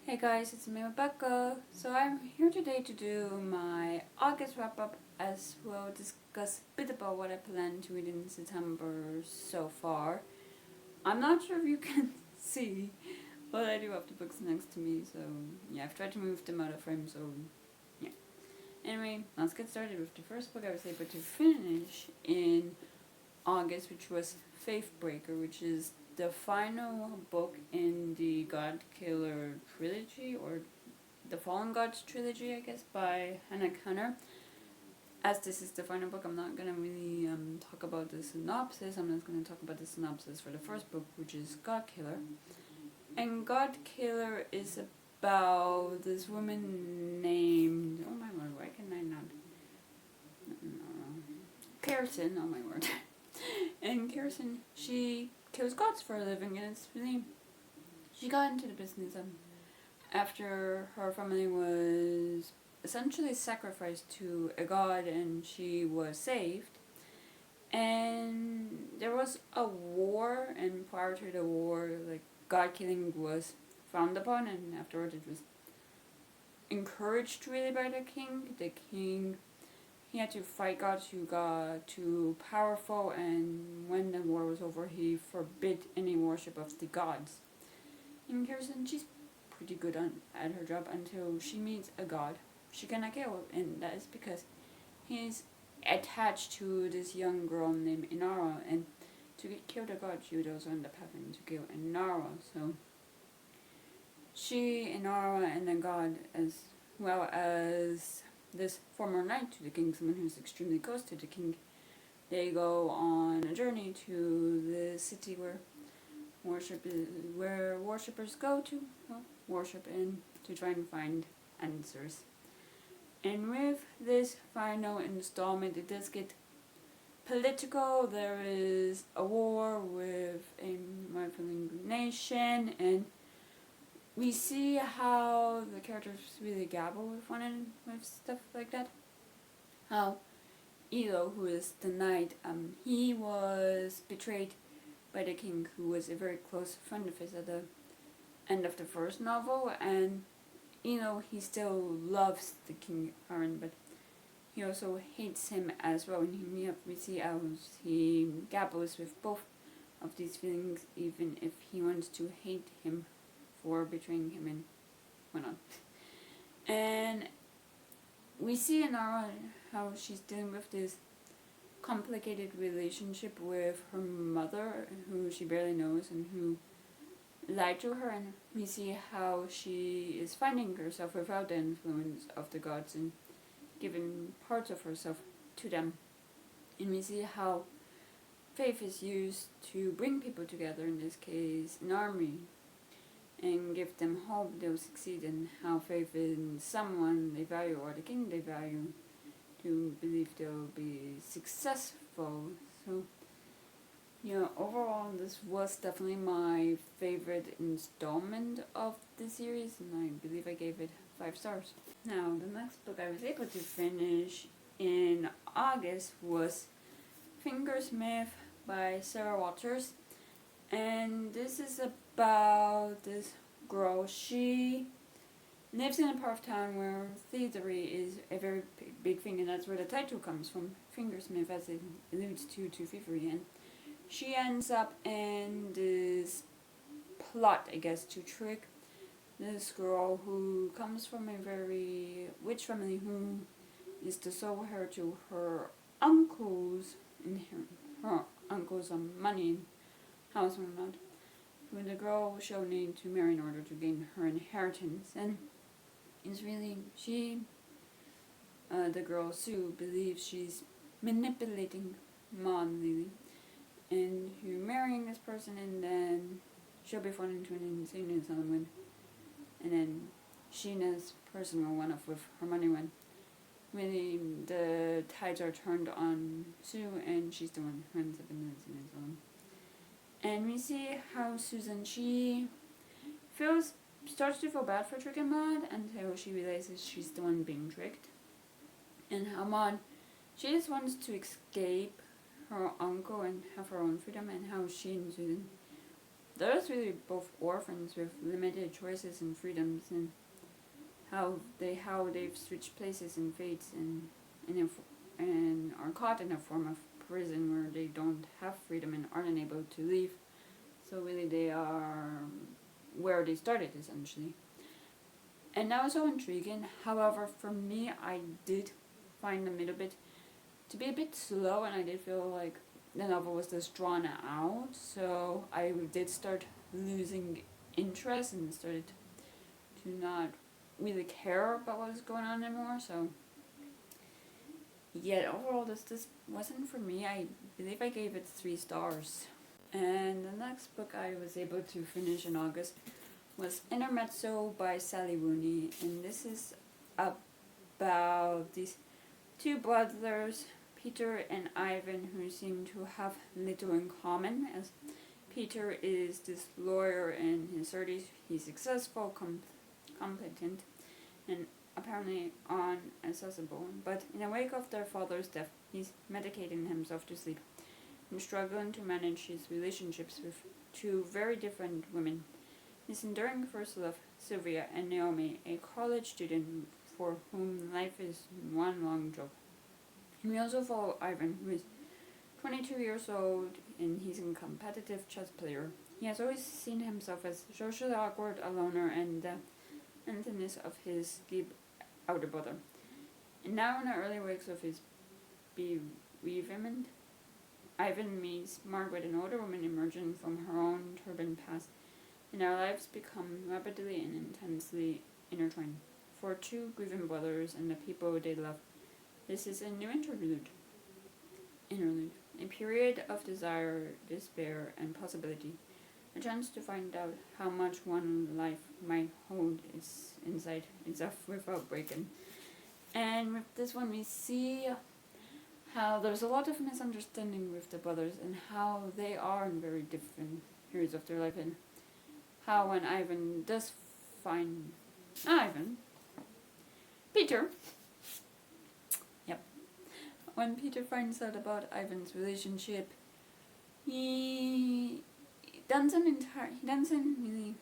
Hey guys, it's me Rebecca. So I'm here today to do my August wrap up as well discuss a bit about what I plan to read in September so far. I'm not sure if you can see, but I do have the books next to me, so yeah, I've tried to move them out of frame, so yeah. Anyway, let's get started with the first book I was able to finish in August, which was Faithbreaker, which is the final book in the God Killer trilogy, or the Fallen Gods trilogy, I guess, by Hannah Connor. As this is the final book, I'm not going to really talk about the synopsis. I'm just going to talk about the synopsis for the first book, which is God Killer. And God Killer is about this woman named, oh my word, why can I not? Kirsten, oh my word. And Kirsten, she kills gods for a living, and it's really, she got into the business after her family was essentially sacrificed to a god and she was saved. And there was a war, and prior to the war, like, god killing was frowned upon, and afterwards it was encouraged really by the king. The king, he had to fight gods who got too powerful, and when the war was over, he forbid any worship of the gods. And Kirsten, she's pretty good at her job until she meets a god she cannot kill, and that is because he's attached to this young girl named Inara, and to kill the god, she would also end up having to kill Inara. So she, Inara, and the god, as well as this former knight to the king, someone who's extremely close to the king, they go on a journey to the city where worshippers go to worship in, to try and find answers. And with this final installment, it does get political. There is a war with a rivaling nation, and we see how the characters really gabble with one another with stuff like that. How Elo, who is the knight, he was betrayed by the king, who was a very close friend of his at the end of the first novel, and he still loves the King Aaron, but he also hates him as well, and we see how he grapples with both of these feelings, even if he wants to hate him for betraying him and whatnot. And we see in Ara how she's dealing with this complicated relationship with her mother, who she barely knows and who lied to her, and we see how she is finding herself without the influence of the gods and giving parts of herself to them. And we see how faith is used to bring people together, in this case an army, and give them hope they'll succeed, and how faith in someone they value, or the king they value, to believe they'll be successful. So overall, this was definitely my favorite installment of the series, and I believe I gave it 5 stars. Now, the next book I was able to finish in August was Fingersmith by Sarah Waters, and this is about this girl. She lives in a part of town where thievery is a very big thing, and that's where the title comes from, Fingersmith, as it alludes to thievery. And she ends up in this plot, I guess, to trick this girl who comes from a very rich family, who is the sole heir to her uncle's money and house and whatnot, who the girl shall need to marry in order to gain her inheritance. And it's really, the girl Sue, believes she's manipulating Mom Lily into marrying this person, and then she'll be thrown into an insane asylum, and then Sheena's person will run off with her money when really the tides are turned on Sue, and she's the one who ends up in the insane asylum. And we see how Susan, she starts to feel bad for tricking Maud until she realizes she's the one being tricked. And how Maud, she just wants to escape her uncle and have her own freedom, and how she and Susan they're really both orphans with limited choices and freedoms, and how they've switched places and fates, and are caught in a form of prison where they don't have freedom and aren't able to leave. So really they are where they started, essentially. And that was so intriguing. However, for me, I did find the middle bit to be a bit slow, and I did feel like the novel was just drawn out. So I did start losing interest and started to not really care about what was going on anymore. So yet overall, this wasn't for me. I believe I gave it 3 stars. And the next book I was able to finish in August was Intermezzo by Sally Rooney, and this is about these 2 brothers, Peter and Ivan, who seem to have little in common, as Peter is this lawyer in his 30s. He's successful, competent, and apparently unaccessible, but in the wake of their father's death, he's medicating himself to sleep and struggling to manage his relationships with 2 very different women. His enduring first love, Sylvia, and Naomi, a college student for whom life is one long joke. And we also follow Ivan, who is 22 years old, and he's a competitive chess player. He has always seen himself as socially awkward, a loner, and the emptiness of his deep outer brother. And now in the early weeks of his bereavement, Ivan meets Margaret, an older woman emerging from her own turbulent past, and our lives become rapidly and intensely intertwined. For 2 grieving brothers and the people they love, this is a new interlude, a period of desire, despair, and possibility, a chance to find out how much one life might hold inside itself without breaking. And with this one, we see how there's a lot of misunderstanding with the brothers, and how they are in very different periods of their life, and how when Ivan does find Peter, when Peter finds out about Ivan's relationship, he doesn't really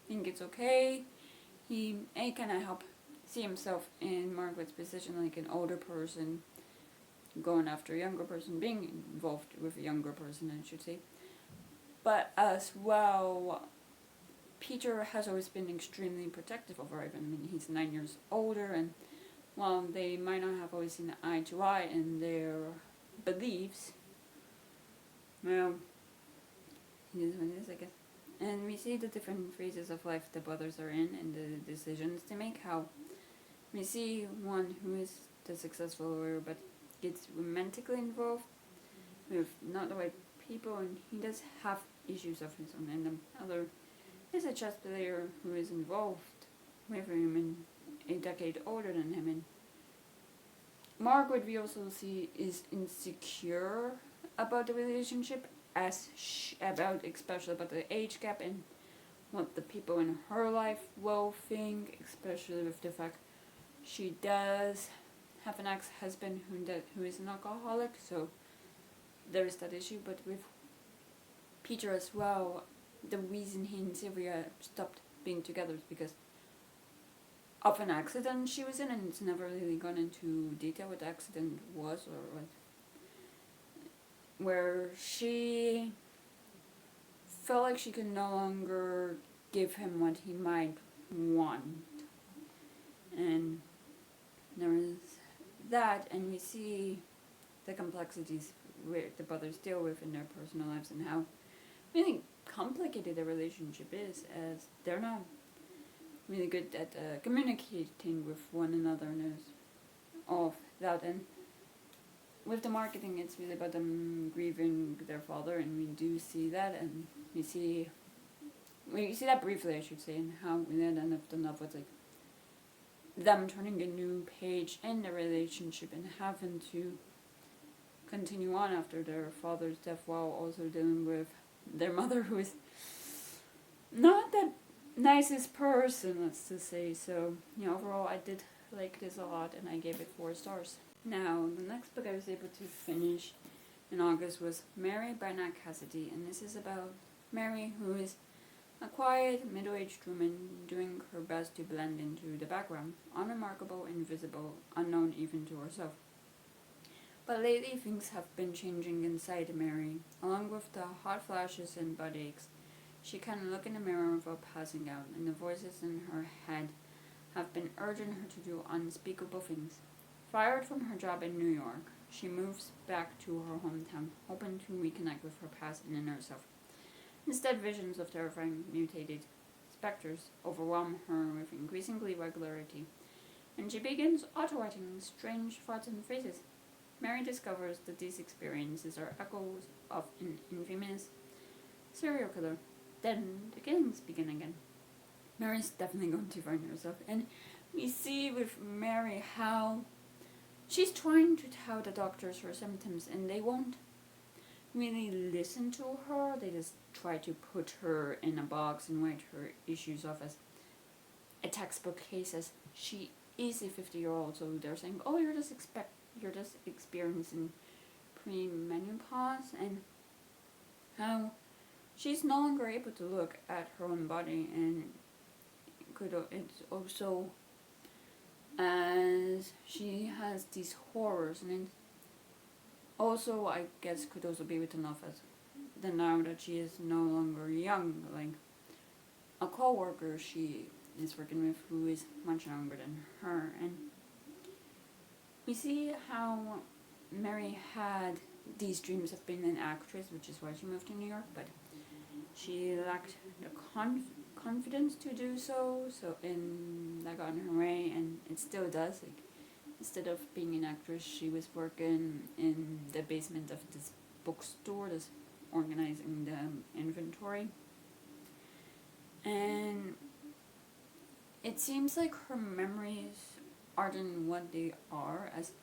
think it's okay. He kind of help see himself in Margaret's position, like an older person going after a younger person, being involved with a younger person, I should say. But as well, Peter has always been extremely protective of Ivan. I mean, he's 9 years older, and while they might not have always seen eye to eye in their beliefs, well, it is what it is, I guess. And we see the different phases of life the brothers are in, and the decisions they make. How we see one who is the successful lawyer, but gets romantically involved with not the right people, and he does have issues of his own. And the other is a chess player who is involved with him and a decade older than him. And Margaret, we also see, is insecure about the relationship, especially about the age gap and what the people in her life will think, especially with the fact she does have an ex-husband who is an alcoholic, so there is that issue. But with Peter as well, the reason he and Sylvia stopped being together is because of an accident she was in, and it's never really gone into detail what the accident was, or what, where she felt like she could no longer give him what he might want. And there is that, and we see the complexities where the brothers deal with in their personal lives, and how really complicated the relationship is, as they're not really good at communicating with one another, and there's all of that. And with the marketing, it's really about them grieving their father, and we do see that, and we see that briefly, I should say, and how we then end up the novel with like them turning a new page in the relationship and having to continue on after their father's death, while also dealing with their mother, who is not the nicest person, let's just say. So, overall, I did like this a lot, and I gave it 4 stars. Now, the next book I was able to finish in August was Mary by Nat Cassidy, and this is about Mary, who is a quiet, middle-aged woman doing her best to blend into the background, unremarkable, invisible, unknown even to herself. But lately things have been changing inside Mary. Along with the hot flashes and body aches, she can look in the mirror without passing out, and the voices in her head have been urging her to do unspeakable things. Fired from her job in New York, she moves back to her hometown, hoping to reconnect with her past and inner self. Instead, visions of terrifying mutated specters overwhelm her with increasingly regularity, and she begins auto-writing strange thoughts and phrases. Mary discovers that these experiences are echoes of an infamous serial killer. Then the killings begin again. Mary's definitely going to find herself, and we see with Mary how she's trying to tell the doctors her symptoms, and they won't really listen to her. They just try to put her in a box and write her issues off as a textbook case, as she is a 50-year-old. So they're saying, "Oh, you're just experiencing premenopause," and how she's no longer able to look at her own body, and it's also as she has these horrors, and also I guess could also be written off as the now that she is no longer young, like a co-worker she is working with who is much younger than her. And we see how Mary had these dreams of being an actress, which is why she moved to New York, but she lacked the confidence to do so, and that got in her way, and it still does. Like, instead of being an actress, she was working in the basement of this bookstore, that's organizing the inventory. And it seems like her memories aren't what they are, as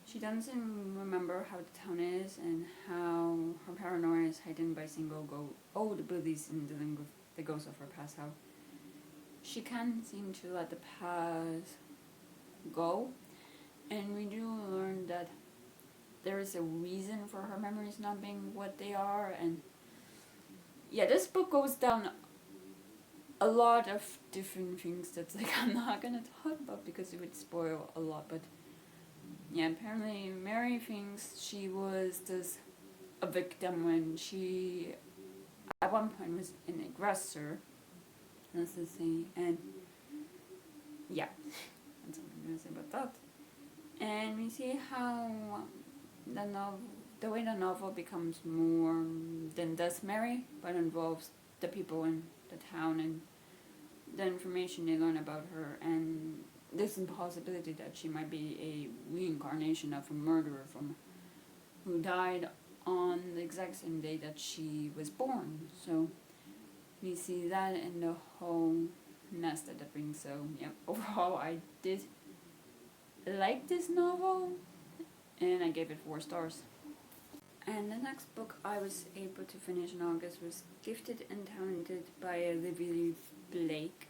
she doesn't remember how the town is and how her paranoia is heightened by single old bullies in dealing with the ghosts of her past, how she can't seem to let the past go. And we do learn that there is a reason for her memories not being what they are. And yeah, this book goes down a lot of different things that's like I'm not gonna talk about because it would spoil a lot. But yeah, apparently Mary thinks she was just a victim when she at one point was an aggressor, let's just say. And yeah, that's what I'm gonna say about that. And we see how the way the novel becomes more than just Mary, but involves the people in the town and the information they learn about her, and this impossibility that she might be a reincarnation of a murderer who died on the exact same day that she was born. So we see that in the whole mess that it brings. So yeah, overall I did like this novel, and I gave it 4 stars. And the next book I was able to finish in August was Gifted and Talented by Olivia Blake.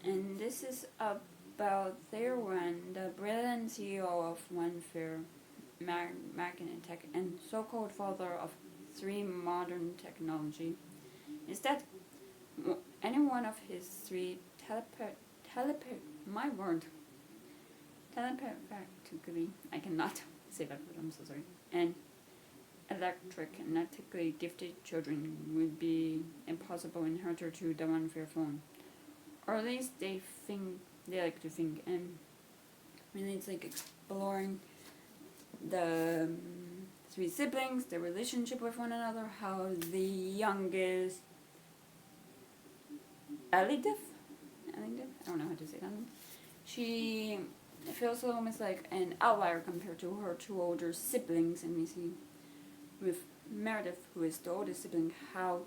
And this is about Theron, the brilliant CEO of One Fair Magnetic and so-called father of 3 modern technology. Instead, any one of his 3 telepathically, I cannot say that word, I'm so sorry, and electrically gifted children would be impossible inheritor to the One Fair phone. Or at least they like to think, and really it's like exploring the 3 siblings, their relationship with one another, how the youngest Elidith, I don't know how to say that. She feels almost like an outlier compared to her 2 older siblings, and we see with Meredith, who is the oldest sibling, how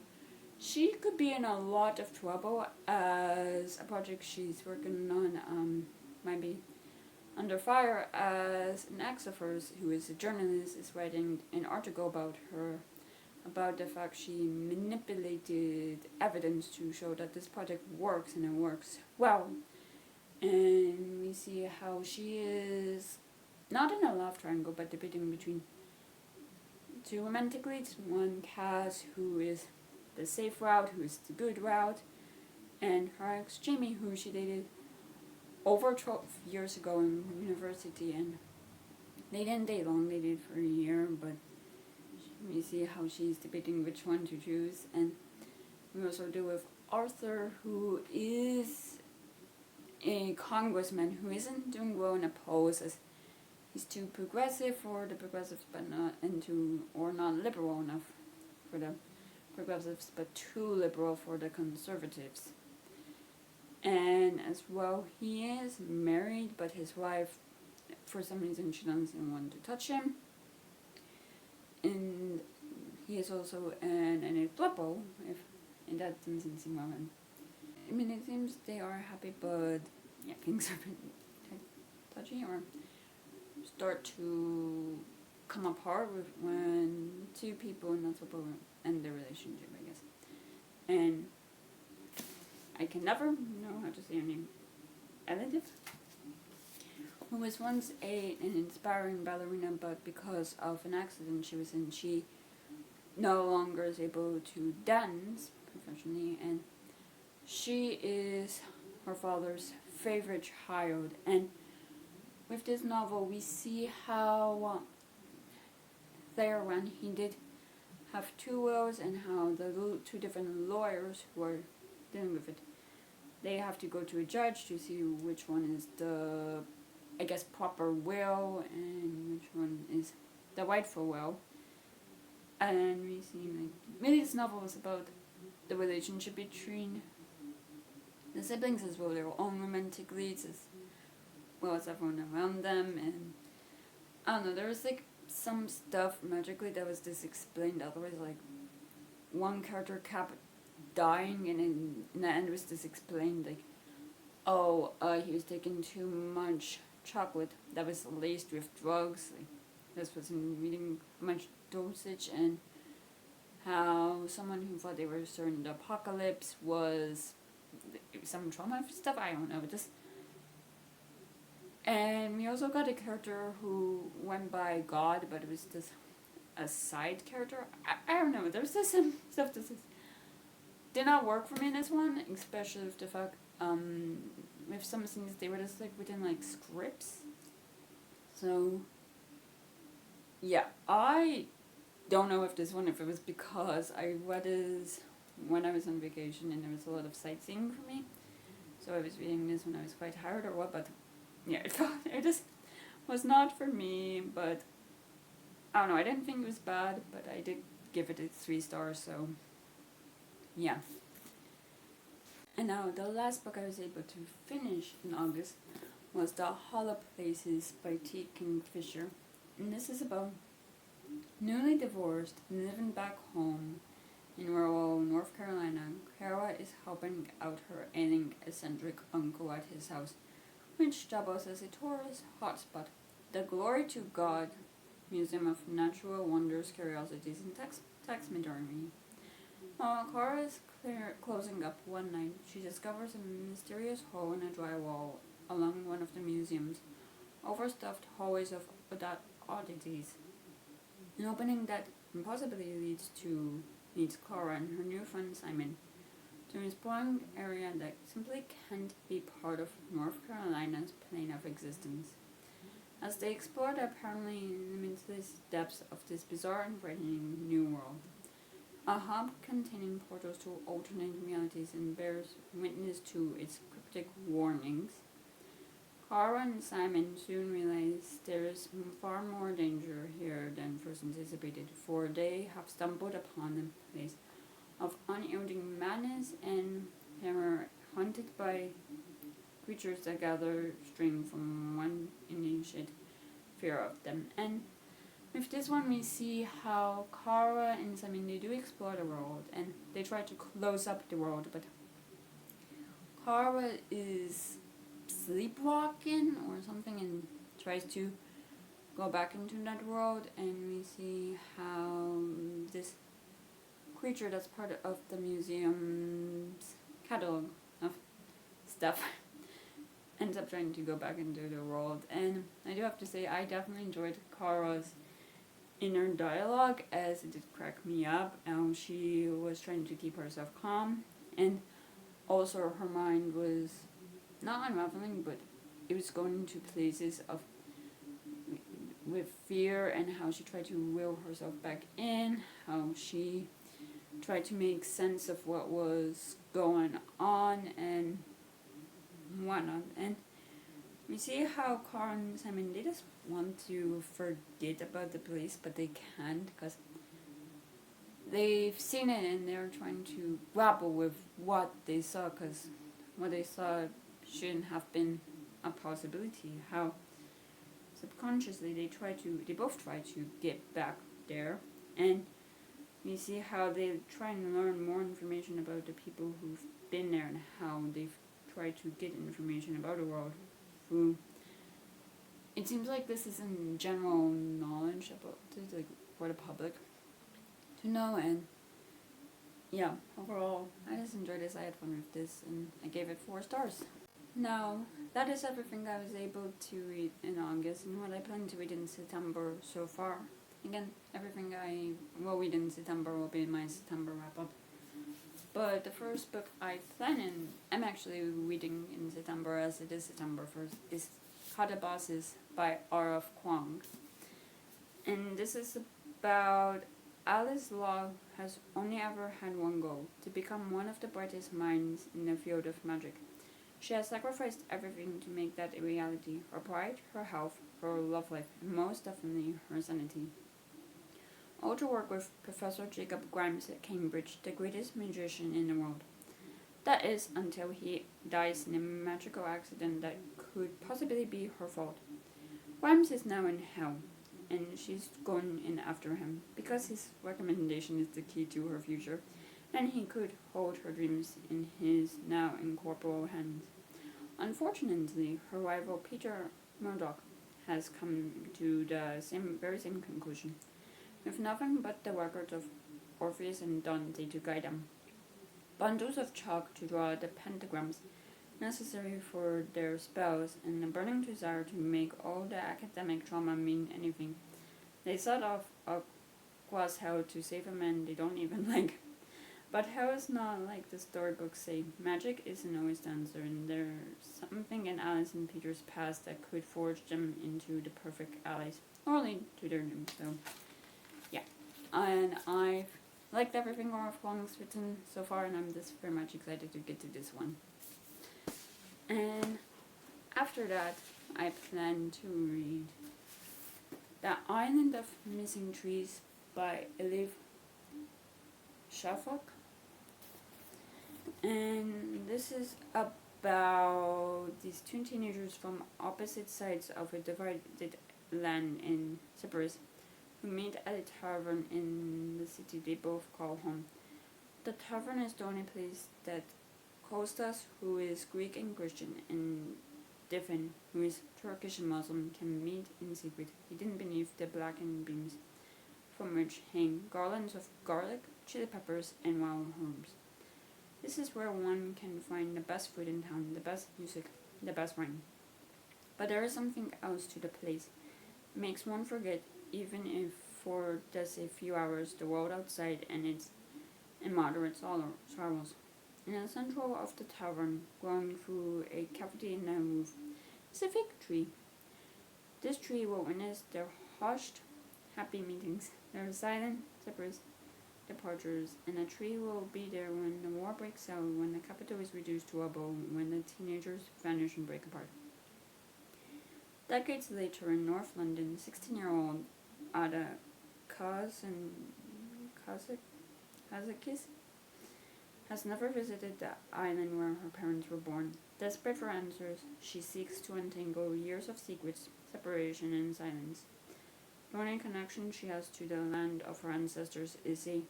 she could be in a lot of trouble as a project she's working on might be under fire, as an ex of hers, who is a journalist, is writing an article about her, about the fact she manipulated evidence to show that this project works, and it works well. And we see how she is not in a love triangle, but debating between 2 romantic leads. One, Cass, who is the safe route, who's the good route, and her ex Jamie, who she dated over 12 years ago in university, and they didn't date long, they dated for a year, but we see how she's debating which one to choose. And we also deal with Arthur, who is a congressman who isn't doing well in a polls, as he's too progressive for the progressives, but not not liberal enough for the progressives, but too liberal for the conservatives. And as well, he is married, but his wife, for some reason, she doesn't want to touch him. And he is also an NFLPO, and that doesn't seem well. I mean, it seems they are happy, but yeah, things are a bit touchy, or start to come apart with when two people not supposed to end their relationship, I guess. And I can never know how to say her name. Elidith, who was once an inspiring ballerina, but because of an accident she was in, she no longer is able to dance professionally, and she is her father's favorite child. And with this novel, we see how there, when he did have two wills, and how the two different lawyers who are dealing with it, they have to go to a judge to see which one is the, I guess, proper will, and which one is the rightful will. And we see, like, really this novel is about the relationship between the siblings, as well their own romantic leads, as well as everyone around them. And I don't know, there was like some stuff magically that was just explained, otherwise like one character kept dying, and in the end was just explained, like, he was taking too much chocolate that was laced with drugs, like this wasn't reading much dosage, and how someone who thought they were certain the apocalypse was some trauma stuff, I don't know, just. And we also got a character who went by God, but it was just a side character. I don't know, there's just some stuff that did not work for me in this one, especially with the fact, with some scenes they were just like within like scripts. So yeah, I don't know if this one, if it was because I read this when I was on vacation and there was a lot of sightseeing for me, so I was reading this when I was quite tired or what, but yeah, it just was not for me. But I don't know, I didn't think it was bad, but I did give it 3 stars, so yeah. And now the last book I was able to finish in August was The Hollow Places by T. Kingfisher. And this is about newly divorced and living back home in rural North Carolina. Kara is helping out her ailing, eccentric uncle at his house, which doubles as a tourist hotspot. The Glory to God Museum of Natural Wonders, Curiosities, and Taxidermy. While Kara is closing up one night, she discovers a mysterious hole in a drywall along one of the museum's overstuffed hallways of oddities. An opening that impossibly leads Clara and her new friend Simon to an exploring area that simply can't be part of North Carolina's plane of existence. As they explore the apparently limitless depths of this bizarre and frightening new world, a hub containing portals to alternate realities and bears witness to its cryptic warnings, Clara and Simon soon realize there is far more danger here than first anticipated, for they have stumbled upon a place of unyielding madness and terror, haunted by creatures that gather strength from one innate fear of them. And with this one, we see how Kara and Simon, they do explore the world, and they try to close up the world, but Kara is sleepwalking or something and tries to go back into that world, and we see how this creature that's part of the museum's catalog of stuff ends up trying to go back into the world. And I do have to say, I definitely enjoyed Kara's inner dialogue, as it did crack me up. She was trying to keep herself calm, and also her mind was not unraveling, but it was going into places of with fear, and how she tried to will herself back in, how she tried to make sense of what was going on and whatnot. And we see how Carl and Simon, they just want to forget about the place, but they can't, because they've seen it and they're trying to grapple with what they saw, because what they saw shouldn't have been a possibility. How subconsciously they both try to get back there, and we see how they try and learn more information about the people who've been there, and how they've tried to get information about the world through. It seems like this is in general knowledge about it, like for the public to know. And yeah, overall I just enjoyed this. I had fun with this, and I gave it 4 stars. Now, that is everything I was able to read in August, and what I plan to read in September so far. Again, everything I will read in September will be in my September wrap-up. But the first book I plan in, I'm actually reading in September, as it is September 1st, is How the Bosses by R.F. Kuang. And this is about Alice Law has only ever had one goal: to become one of the brightest minds in the field of magic. She has sacrificed everything to make that a reality: her pride, her health, her love life, and most definitely her sanity. All to work with Professor Jacob Grimes at Cambridge, the greatest magician in the world. That is, until he dies in a magical accident that could possibly be her fault. Grimes is now in hell, and she's going in after him, because his recommendation is the key to her future, and he could hold her dreams in his now incorporeal hands. Unfortunately, her rival Peter Murdoch has come to the very same conclusion, with nothing but the records of Orpheus and Dante to guide them, bundles of chalk to draw the pentagrams necessary for their spells, and a burning desire to make all the academic trauma mean anything. They set off across hell to save a man they don't even like. But hell is not like the storybooks say. Magic isn't always the answer, and there's something in Alice and Peter's past that could forge them into the perfect allies, or lead to their doom. So, yeah. And I've liked everything R.F. Kuang's written so far, and I'm just very much excited to get to this one. And after that, I plan to read The Island of Missing Trees by Elif Shafak. And this is about these 2 teenagers from opposite sides of a divided land in Cyprus who meet at a tavern in the city they both call home. The tavern is the only place that Kostas, who is Greek and Christian, and Divin, who is Turkish and Muslim, can meet in secret, hidden beneath the blackened beams from which hang garlands of garlic, chili peppers, and wild herbs. This is where one can find the best food in town, the best music, the best wine. But there is something else to the place. It makes one forget, even if for just a few hours, the world outside and its immoderate sorrows. In the central of the tavern, growing through a cavity in the roof, is a fig tree. This tree will witness their hushed, happy meetings, their silent suppers, departures, and the tree will be there when the war breaks out, when the capital is reduced to rubble, when the teenagers vanish and break apart. Decades later in North London, 16-year-old Ada Kazakis has never visited the island where her parents were born. Desperate for answers, she seeks to untangle years of secrets, separation, and silence. The only connection she has to the land of her ancestors is a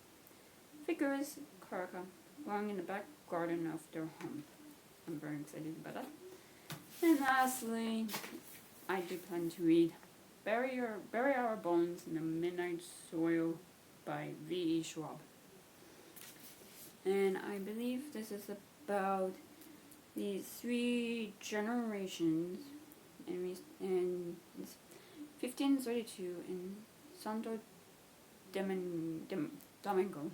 vigorous caraca growing in the back garden of their home. I'm very excited about that. And lastly, I do plan to read Bury Our Bones in the Midnight Soil by V.E. Schwab. And I believe this is about these 3 generations, and it's 1532 in Santo Domingo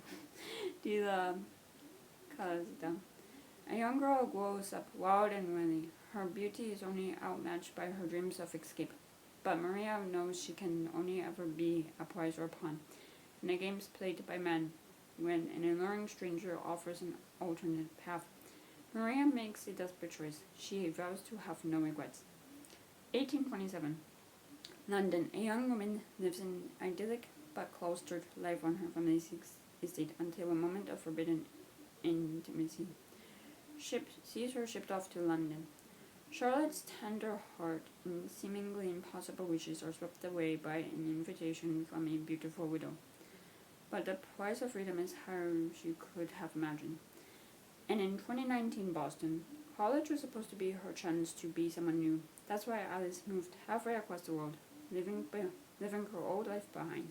de la Casita. A young girl grows up wild and wily. Her beauty is only outmatched by her dreams of escape. But Maria knows she can only ever be a prize or pawn in the games played by men when an alluring stranger offers an alternate path. Maria makes a desperate choice. She vows to have no regrets. 1827. London. A young woman lives an idyllic but cloistered life on her family's estate until a moment of forbidden intimacy sees her shipped off to London. Charlotte's tender heart and seemingly impossible wishes are swept away by an invitation from a beautiful widow. But the price of freedom is higher than she could have imagined. And in 2019 Boston, college was supposed to be her chance to be someone new. That's why Alice moved halfway across the world, leaving her old life behind.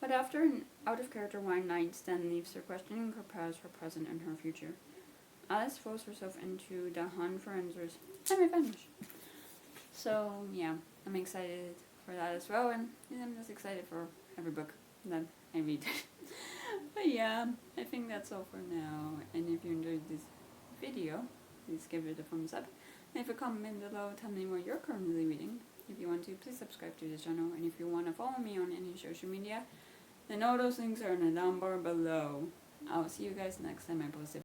But after an out-of-character wine night, Stan leaves her questioning her past, her present, and her future. Alice throws herself into the hunt for answers and revenge. So, yeah, I'm excited for that as well, and I'm just excited for every book that I read. But yeah, I think that's all for now, and if you enjoyed this video, please give it a thumbs up. Leave a comment below, tell me what you're currently reading. If you want to, please subscribe to the channel, and if you want to follow me on any social media, then all those links are in the down bar below. I'll see you guys next time I post a